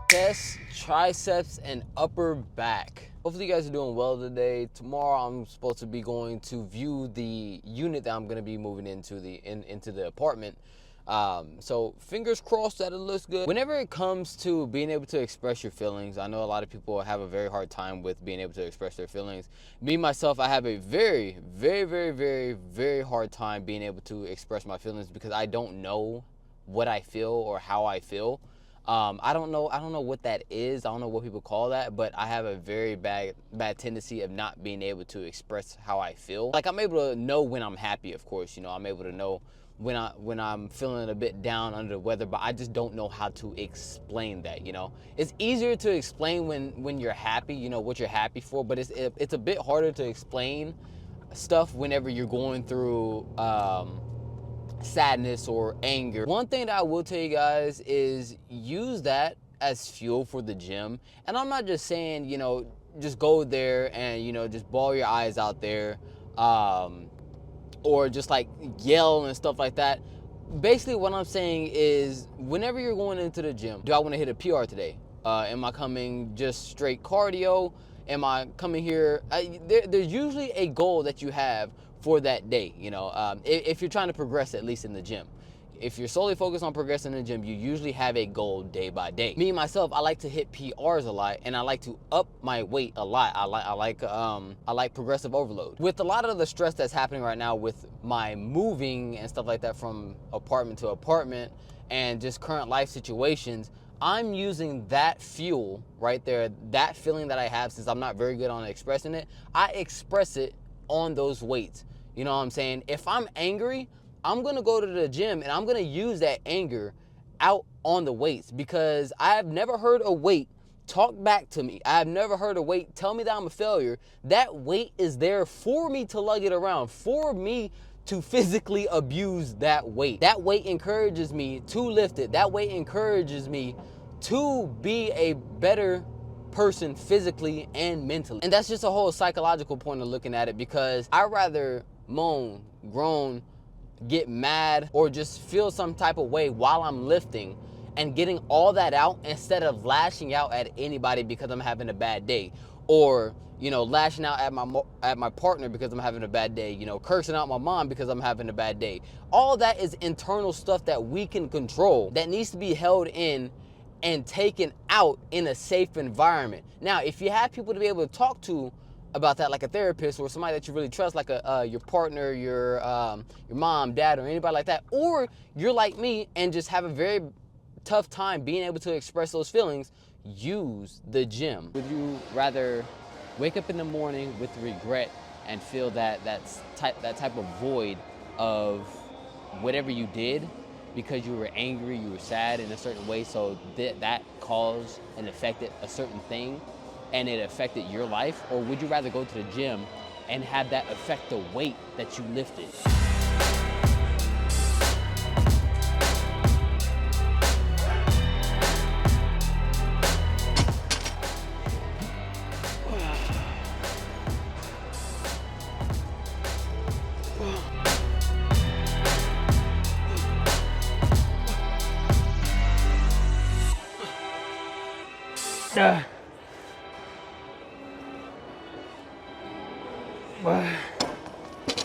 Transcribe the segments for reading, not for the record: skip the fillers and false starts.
chest, triceps, and upper back. Hopefully you guys are doing well today. Tomorrow I'm supposed to be going to view the unit that I'm going to be moving into the apartment. So fingers crossed that it looks good. Whenever it comes to being able to express your feelings, I know a lot of people have a very hard time with being able to express their feelings. Me, myself, I have a very, very, very, very, very hard time being able to express my feelings because I don't know what I feel or how I feel. I don't know what that is. I don't know what people call that, but I have a very bad tendency of not being able to express how I feel. Like, I'm able to know when I'm happy, of course, you know, I'm able to know when I'm feeling a bit down under the weather, but I just don't know how to explain that, you know. It's easier to explain when you're happy, you know, what you're happy for, but it's a bit harder to explain stuff whenever you're going through sadness or anger. One thing that I will tell you guys is use that as fuel for the gym. And I'm not just saying, you know, just go there and, you know, just bawl your eyes out there, or just like yell and stuff like that. Basically what I'm saying is, whenever you're going into the gym, do I want to hit a PR today? Am I coming just straight cardio? Am I coming here? There's usually a goal that you have for that day, you know, if you're trying to progress, at least in the gym. If you're solely focused on progressing in the gym, you usually have a goal day by day. Me, myself, I like to hit PRs a lot, and I like to up my weight a lot. I like progressive overload. With a lot of the stress that's happening right now with my moving and stuff like that from apartment to apartment and just current life situations, I'm using that fuel right there, that feeling that I have, since I'm not very good on expressing it, I express it on those weights. You know what I'm saying? If I'm angry, I'm gonna go to the gym and I'm gonna use that anger out on the weights, because I have never heard a weight talk back to me. I have never heard a weight tell me that I'm a failure. That weight is there for me to lug it around, for me to physically abuse that weight. That weight encourages me to lift it. That weight encourages me to be a better person physically and mentally. And that's just a whole psychological point of looking at it, because I rather moan, groan, get mad, or just feel some type of way while I'm lifting and getting all that out, instead of lashing out at anybody because I'm having a bad day, or, you know, lashing out at my partner because I'm having a bad day, you know, cursing out my mom because I'm having a bad day. All that is internal stuff that we can control, that needs to be held in and taken out in a safe environment. Now, if you have people to be able to talk to about that, like a therapist or somebody that you really trust, like your partner, your mom, dad, or anybody like that, or you're like me and just have a very tough time being able to express those feelings, use the gym. Would you rather wake up in the morning with regret and feel that type of void of whatever you did, because you were angry, you were sad in a certain way, so that caused and affected a certain thing, and it affected your life? Or would you rather go to the gym and have that affect the weight that you lifted?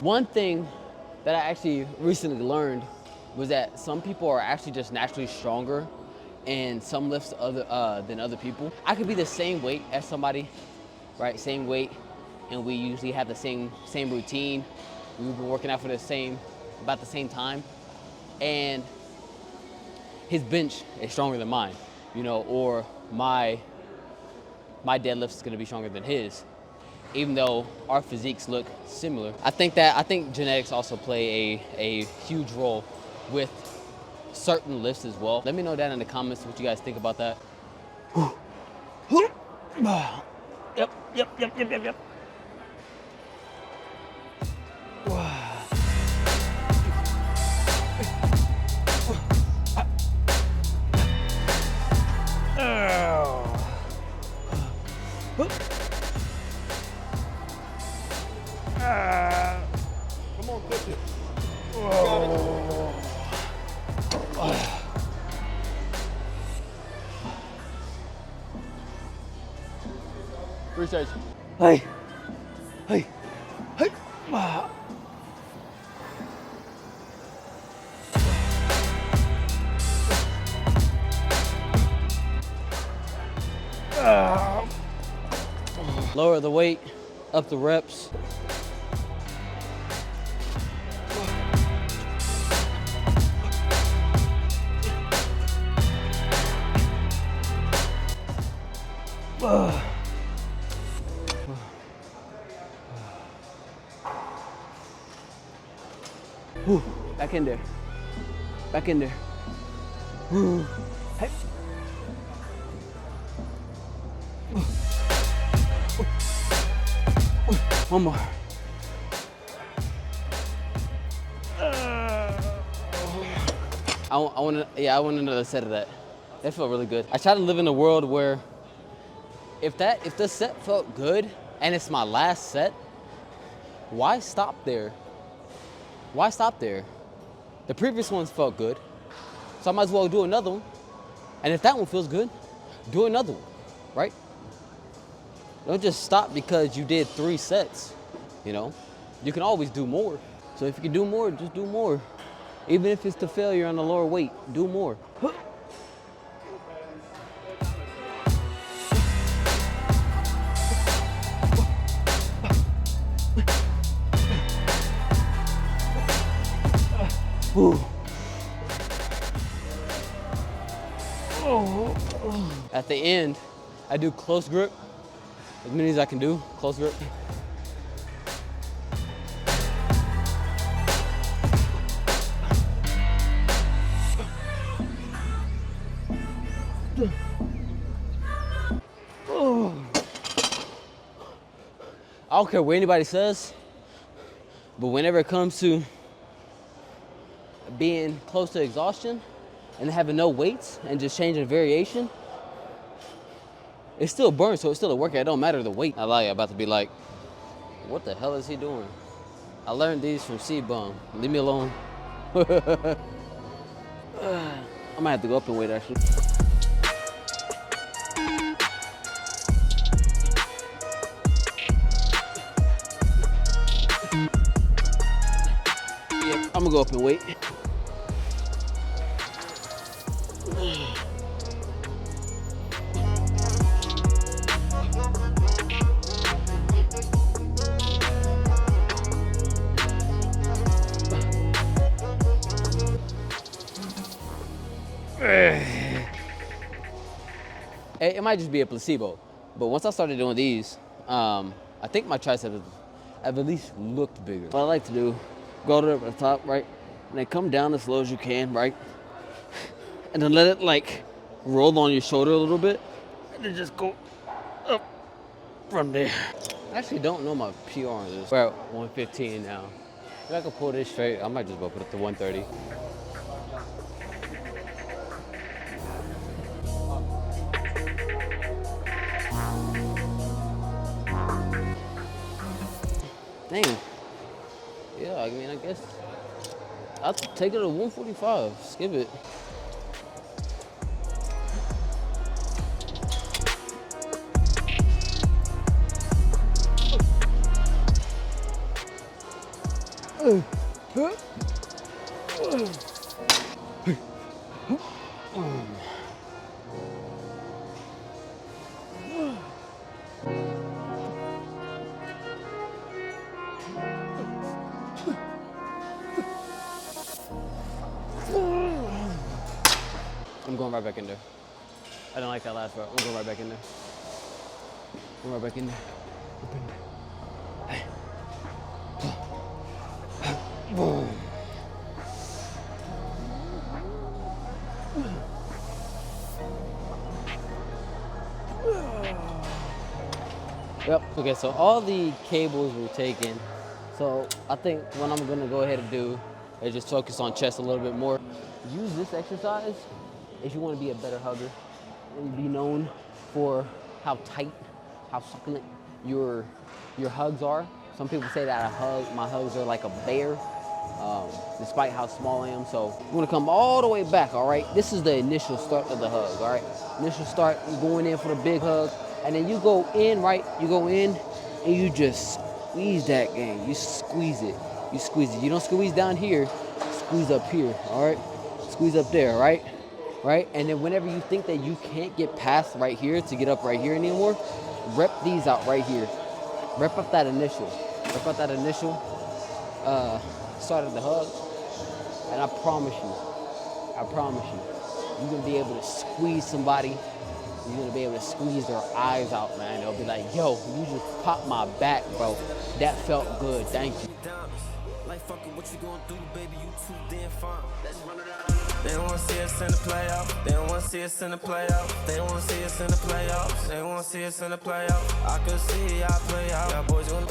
One thing that I actually recently learned was that some people are actually just naturally stronger in some lifts than other people. I could be the same weight as somebody, right? Same weight, and we usually have the same routine. We've been working out for about the same time, and his bench is stronger than mine, you know, or my deadlift is gonna be stronger than his, even though our physiques look similar. I think genetics also play a huge role with certain lifts as well. Let me know down in the comments what you guys think about that. Yep. Come on, push it. research. Hey, hey, hey. Lower the weight, up the reps. Back in there. Back in there. Hey. One more. I want another set of that. That felt really good. I try to live in a world where if the set felt good and it's my last set, why stop there? Why stop there? The previous ones felt good, so I might as well do another one. And if that one feels good, do another one, right? Don't just stop because you did 3 sets, you know? You can always do more. So if you can do more, just do more. Even if it's to failure on the lower weight, do more. At the end, I do close grip, as many as I can do, close grip. I don't care what anybody says, but whenever it comes to being close to exhaustion and having no weights and just changing variation, it still burns, so it's still a workout. It don't matter the weight. I lie, I'm about to be like, what the hell is he doing? I learned these from C-Bum. Leave me alone. I might have to go up in weight actually. Yep, I'm gonna go up in weight. It might just be a placebo, but once I started doing these, I think my triceps have at least looked bigger. What I like to do, go to the top, right, and then come down as slow as you can, right, and then let it like roll on your shoulder a little bit, and then just go up from there. I actually don't know my PR on this. We're at 115 now. If I can pull this straight, I might just go put it to 130. Dang. Yeah, I mean, I guess I'll take it to 145. Skip it. I'm going right back in there. I didn't like that last part. I'm going right back in there. I'm right back in there. Boom. Yep. Okay, so all the cables were taken. So I think what I'm gonna go ahead and do is just focus on chest a little bit more. Use this exercise if you want to be a better hugger and be known for how tight, how succulent your hugs are. Some people say that my hugs are like a bear, despite how small I am. So I'm gonna come all the way back, all right? This is the initial start of the hug, all right? Initial start, you're going in for the big hug, And then you go in, right? You go in and you just squeeze that game. You squeeze it. You squeeze it. You don't squeeze down here. Squeeze up here, all right? Squeeze up there, right? Right? And then whenever you think that you can't get past right here to get up right here anymore, rep these out right here. Rep up that initial. Rep up that initial. Start of the hug. And I promise you, you're gonna be able to squeeze somebody. You're gonna be able to squeeze their eyes out, man. They'll be like, yo, you just popped my back, bro. That felt good, thank you. Like fucking what you gonna do, baby, you too damn fine. Let's run it out. They don't wanna see us in the playoffs. They don't wanna see us in the playoffs. They don't wanna see us in the playoffs. They don't wanna see us in the playoffs. I could see y'all play out. Y'all boys gonna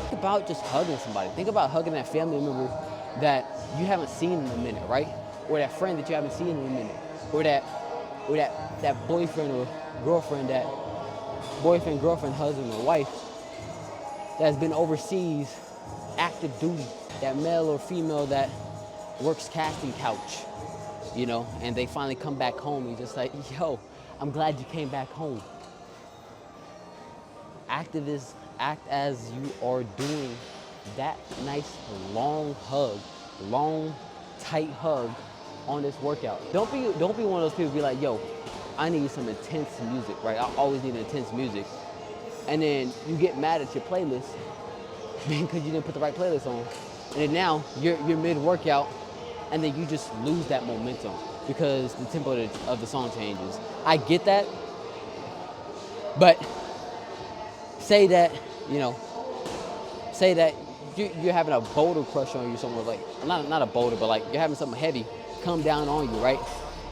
Think about just hugging somebody. Think about hugging that family member that you haven't seen in a minute, right? Or that friend that you haven't seen in a minute. Or that boyfriend or girlfriend, that boyfriend, girlfriend, husband, or wife that's been overseas, active duty, that male or female that works casting couch, you know, and they finally come back home. You're just like, yo, I'm glad you came back home. Act as you are doing that nice long hug, long, tight hug on this workout. Don't be one of those people be like, yo, I need some intense music, right? I always need intense music. And then you get mad at your playlist because you didn't put the right playlist on. And then now you're mid-workout and then you just lose that momentum because the tempo of the song changes. I get that, but say that you're having a boulder crush on you somewhere, like, not a boulder, but like you're having something heavy come down on you, right?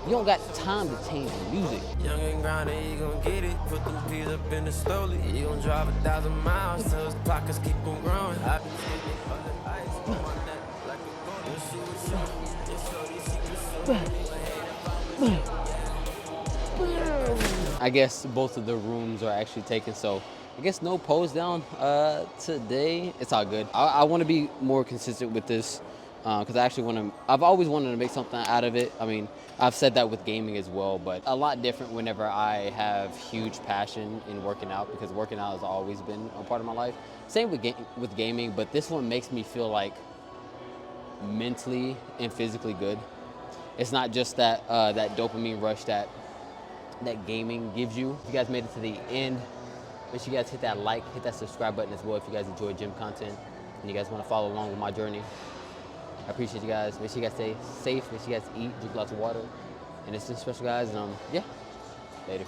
You don't got time to change the music. young and grounded, he gon' get it. Put them peas up in the slowly. He gon' drive 1,000 miles till his pockets keep on growing. I been sleeping on the ice on my neck like a golden. I guess both of the rooms are actually taken, so I guess no pose down today. It's all good. I want to be more consistent with this because I've always wanted to make something out of it. I mean, I've said that with gaming as well, but a lot different whenever I have huge passion in working out, because working out has always been a part of my life. Same with gaming, but this one makes me feel like mentally and physically good. It's not just that dopamine rush that gaming gives you. If you guys made it to the end, make sure you guys hit that like, hit that subscribe button as well if you guys enjoy gym content and you guys want to follow along with my journey. I appreciate you guys. Make sure you guys stay safe. Make sure you guys eat, drink lots of water. And it's been special, guys. And yeah, later.